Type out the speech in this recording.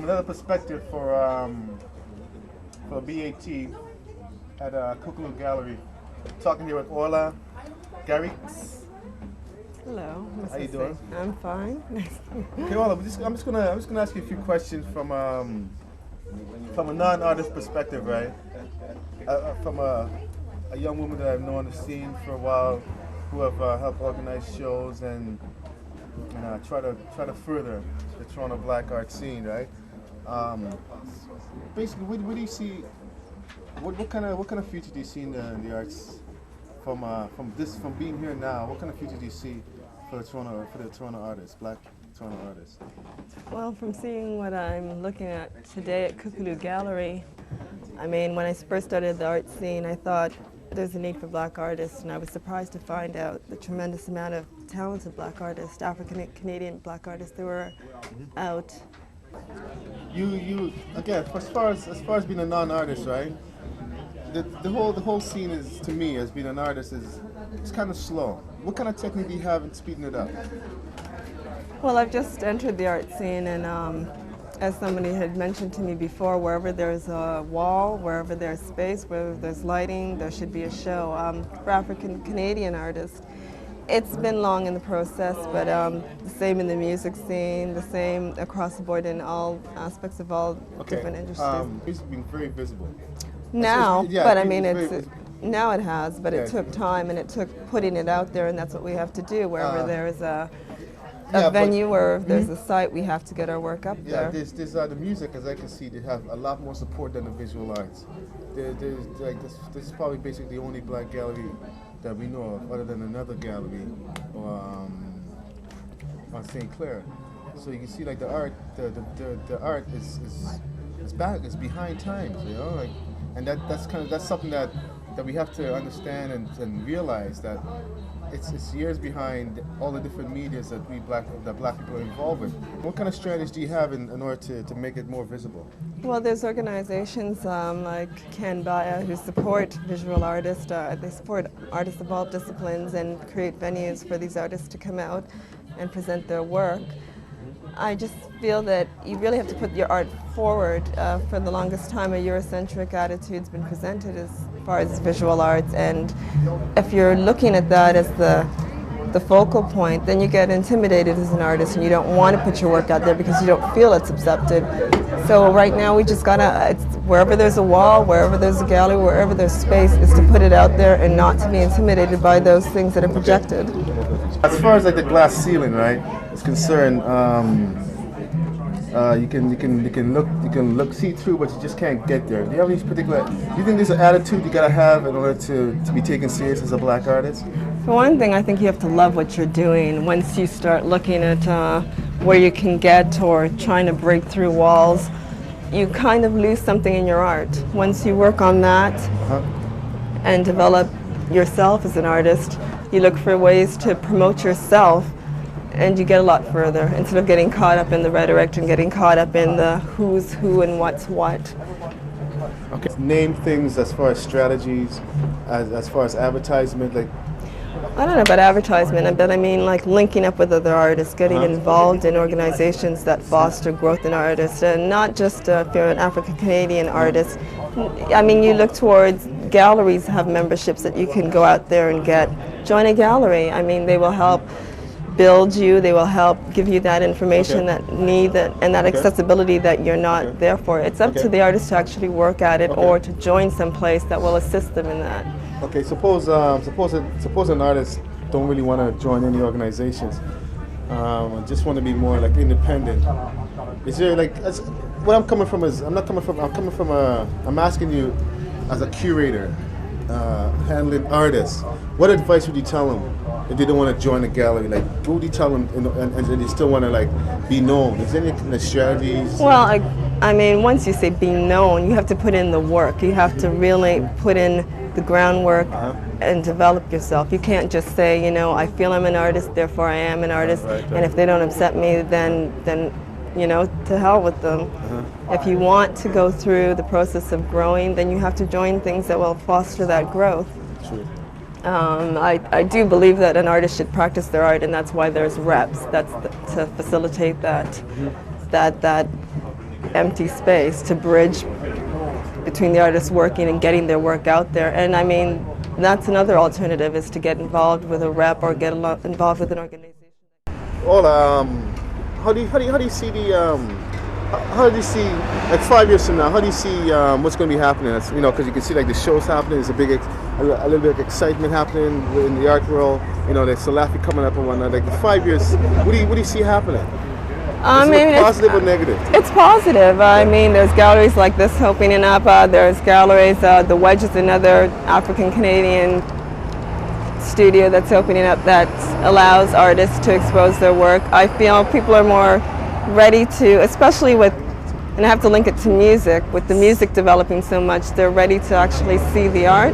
another perspective for BAT at Kukulu Gallery. Talking here with Olah, Gary. Hello, How you doing? I'm fine. Okay, Olah, I'm just gonna ask you a few questions from a non-artist perspective, right? From a young woman that I've known on the scene for a while, who have helped organize shows and try to further the Toronto black art scene, right? Basically, what do you see? What kind of future do you see in the arts from being here now? What kind of future do you see for the Toronto artists, black Toronto artists? Well, from seeing what I'm looking at today at Kukulu Gallery, I mean, when I first started the art scene, I thought there's a need for black artists, and I was surprised to find out the tremendous amount of talented black artists, African Canadian black artists that were out. You again, as far as being a non-artist, right? The whole scene is, to me, as being an artist, it's kind of slow. What kind of technique do you have in speeding it up? Well, I've just entered the art scene, and as somebody had mentioned to me before, wherever there's a wall, wherever there's space, wherever there's lighting, there should be a show. For African Canadian artists, it's been long in the process, but the same in the music scene, the same across the board in all aspects of all different industries. Music's been very visible. Now, yeah, but I mean, now it has, but it took time, and it took putting it out there, and that's what we have to do. Wherever there is a venue or there's a site, we have to get our work up there. Yeah, there's the music, as I can see, they have a lot more support than the visual arts. This is probably basically the only black gallery that we know of, other than another gallery on St. Clair. So you can see, like, the art is back, it's behind times, you know, like, and that's something that we have to understand and realize that it's years behind all the different medias that black people are involved in. What kind of strategies do you have in order to make it more visible? Well, there's organizations like Canbaya who support visual artists. They support artists of all disciplines and create venues for these artists to come out and present their work. I just feel that you really have to put your art forward. For the longest time, a Eurocentric attitude's been presented as far as visual arts, and if you're looking at that as the focal point, then you get intimidated as an artist, and you don't want to put your work out there because you don't feel it's accepted. So right now, we just gotta, wherever there's a wall, wherever there's a gallery, wherever there's space, is to put it out there and not to be intimidated by those things that are projected. As far as, like, the glass ceiling, right, is concerned, you can look see through, but you just can't get there. Do you have any particular? Do you think there's an attitude you gotta have in order to be taken serious as a black artist? For one thing, I think you have to love what you're doing. Once you start looking at where you can get or trying to break through walls, you kind of lose something in your art. Once you work on that and develop yourself as an artist, you look for ways to promote yourself, and you get a lot further instead of getting caught up in the rhetoric and getting caught up in the who's who and what's what. Okay. Name things as far as strategies, as far as advertisement, like. I don't know about advertisement, but I mean, like, linking up with other artists, getting involved in organizations that foster growth in artists, and not just if you're an African Canadian artist. I mean, you look towards galleries have memberships that you can go out there and get. Join a gallery. I mean, they will help build you, they will help give you that information that and that accessibility that you're not there for. It's up to the artist to actually work at it or to join some place that will assist them in that. Okay, suppose an artist don't really want to join any organizations, just want to be more like independent. Is there, like, what I'm coming from is I'm asking you as a curator, handling artists. What advice would you tell them if they don't want to join a gallery? Like, what would you tell them, and they still want to, like, be known? Is there any kind of strategies? Well, I mean, once you say be known, you have to put in the work. You have to really put in the groundwork and develop yourself. You can't just say, you know, I feel I'm an artist, therefore I am an artist, and if they don't accept me, then you know, to hell with them. If you want to go through the process of growing, then you have to join things that will foster that growth. True. I do believe that an artist should practice their art, and that's why there's reps. That's to facilitate that empty space to bridge between the artists working and getting their work out there. And I mean, that's another alternative, is to get involved with a rep or get involved with an organization. Olah, how do you see the how do you see, like 5 years from now, how do you see what's going to be happening? That's, you know, because you can see like the shows happening, there's a little bit of excitement happening in the art world. You know, there's Salafi coming up and whatnot. Like 5 years, what do you see happening? Is it positive or negative? It's positive. I mean, there's galleries like this opening up. There's galleries, the Wedge is another African-Canadian studio that's opening up that allows artists to expose their work. I feel people are more ready to, especially with, and I have to link it to music, with the music developing so much, they're ready to actually see the art.